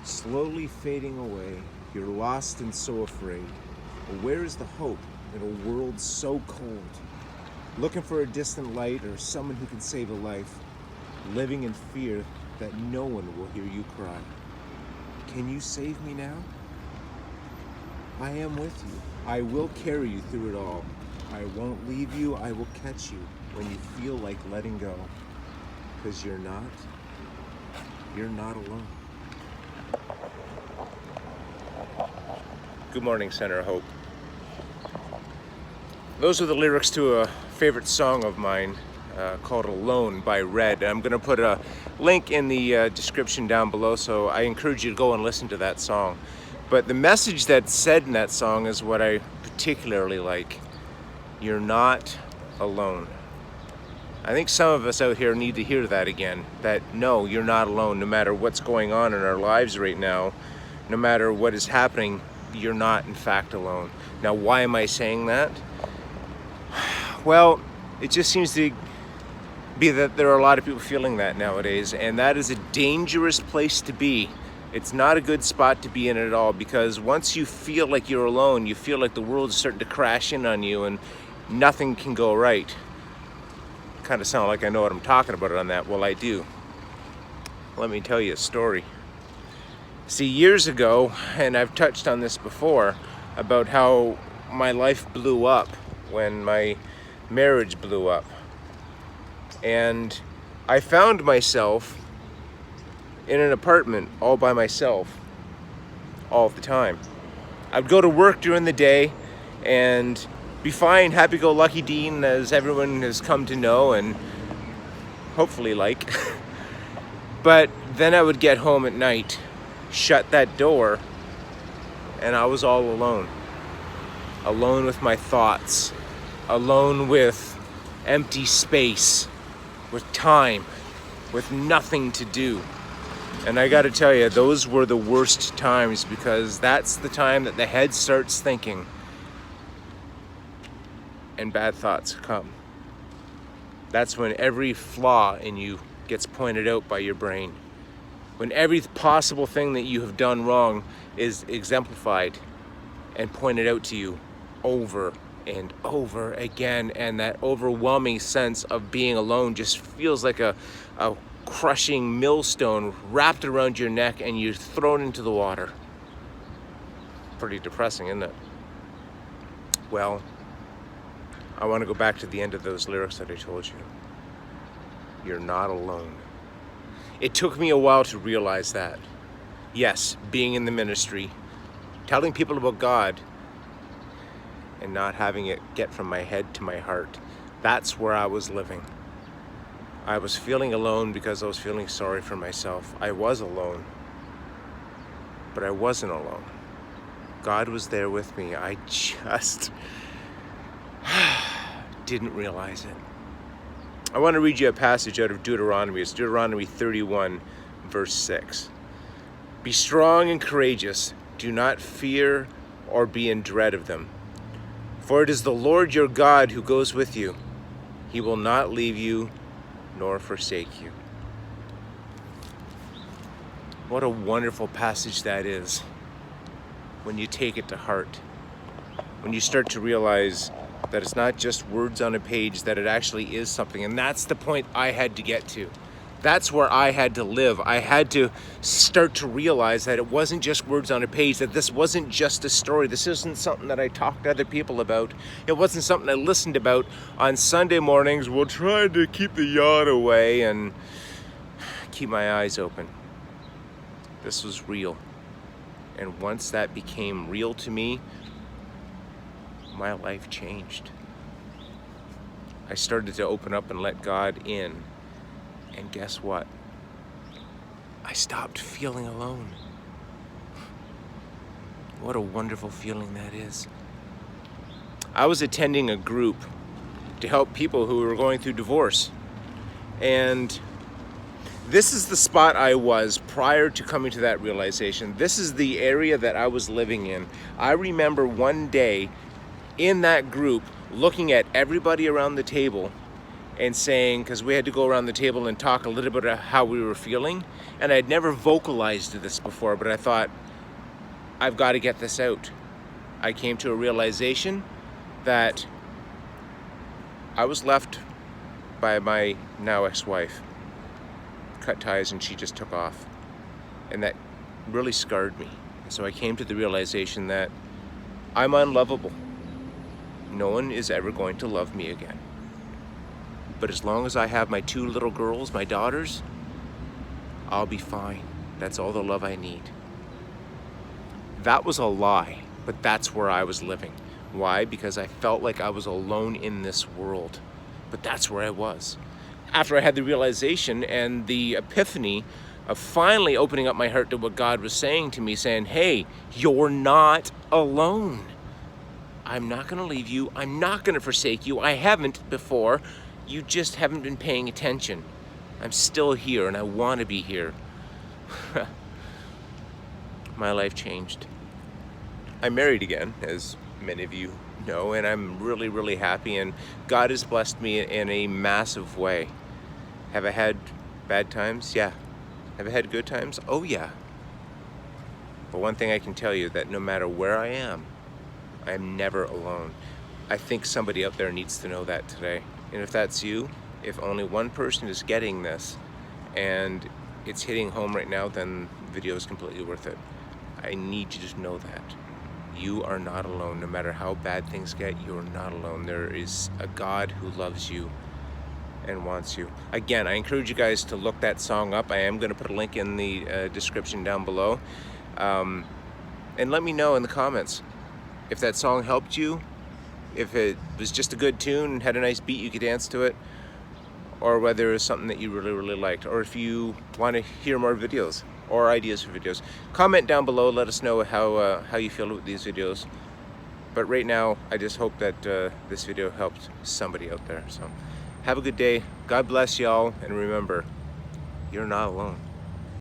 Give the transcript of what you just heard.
slowly fading away. You're lost and so afraid. But where is the hope in a world so cold? Looking for a distant light or someone who can save a life, living in fear that no one will hear you cry. Can you save me now? I am with you. I will carry you through it all. I won't leave you. I will catch you when you feel like letting go. Because you're not alone. Good morning, Center of Hope. Those are the lyrics to a favorite song of mine called Alone by Red. I'm going to put a link in the description down below, so I encourage you to go and listen to that song. But the message that's said in that song is what I particularly like. You're not alone. I think some of us out here need to hear that again, that no, you're not alone. No matter what's going on in our lives right now, no matter what is happening, you're not in fact alone. Now, why am I saying that? Well, it just seems to be that there are a lot of people feeling that nowadays, and that is a dangerous place to be. It's not a good spot to be in at all, because once you feel like you're alone, you feel like the world is starting to crash in on you and nothing can go right. Kind of sound like I know what I'm talking about on that. Well, I do. Let me tell you a story. See, years ago, and I've touched on this before, about how my life blew up when my marriage blew up. And I found myself in an apartment all by myself all the time. I'd go to work during the day and be fine, happy-go-lucky Dean, as everyone has come to know and hopefully like. But then I would get home at night, shut that door, and I was all alone. Alone with my thoughts, alone with empty space, with time, with nothing to do. And I gotta tell you, those were the worst times, because that's the time that the head starts thinking and bad thoughts come. That's when every flaw in you gets pointed out by your brain. When every possible thing that you have done wrong is exemplified and pointed out to you over and over again, and that overwhelming sense of being alone just feels like a crushing millstone wrapped around your neck and you're thrown into the water. Pretty depressing, isn't it? Well, I want to go back to the end of those lyrics that I told you. You're not alone. It took me a while to realize that. Yes, being in the ministry, telling people about God, and not having it get from my head to my heart. That's where I was living. I was feeling alone because I was feeling sorry for myself. I was alone, but I wasn't alone. God was there with me. I just didn't realize it. I want to read you a passage out of Deuteronomy. It's Deuteronomy 31, verse 6. Be strong and courageous. Do not fear or be in dread of them. For it is the Lord your God who goes with you. He will not leave you nor forsake you. What a wonderful passage that is when you take it to heart. When you start to realize that it's not just words on a page, that it actually is something. And that's the point I had to get to. That's where I had to live. I had to start to realize that it wasn't just words on a page, that this wasn't just a story. This isn't something that I talked to other people about. It wasn't something I listened about on Sunday mornings while trying to keep the yawn away and keep my eyes open. This was real. And once that became real to me, my life changed. I started to open up and let God in. And guess what? I stopped feeling alone. What a wonderful feeling that is. I was attending a group to help people who were going through divorce. And this is the spot I was prior to coming to that realization. This is the area that I was living in. I remember one day in that group looking at everybody around the table and saying, because we had to go around the table and talk a little bit about how we were feeling, and I'd never vocalized this before, but I thought, I've got to get this out. I came to a realization that I was left by my now ex-wife, cut ties, and she just took off, and that really scarred me. So I came to the realization that I'm unlovable. No one is ever going to love me again. But as long as I have my 2 little girls, my daughters, I'll be fine. That's all the love I need. That was a lie, but that's where I was living. Why? Because I felt like I was alone in this world. But that's where I was. After I had the realization and the epiphany of finally opening up my heart to what God was saying to me, saying, hey, you're not alone. I'm not gonna leave you. I'm not gonna forsake you. I haven't before. You just haven't been paying attention. I'm still here and I wanna be here. My life changed. I'm married again, as many of you know, and I'm really, really happy, and God has blessed me in a massive way. Have I had bad times? Yeah. Have I had good times? Oh yeah. But one thing I can tell you, that no matter where I am never alone. I think somebody out there needs to know that today. And if that's you, if only one person is getting this and it's hitting home right now, then the video is completely worth it. I need you to know that. You are not alone. No matter how bad things get, you're not alone. There is a God who loves you and wants you. Again, I encourage you guys to look that song up. I am going to put a link in the description down below. And let me know in the comments if that song helped you, if it was just a good tune and had a nice beat you could dance to it, or whether it was something that you really, really liked, or if you want to hear more videos or ideas for videos. Comment down below, let us know how you feel with these videos. But right now, I just hope that this video helped somebody out there. So have a good day. God bless y'all, and remember, you're not alone.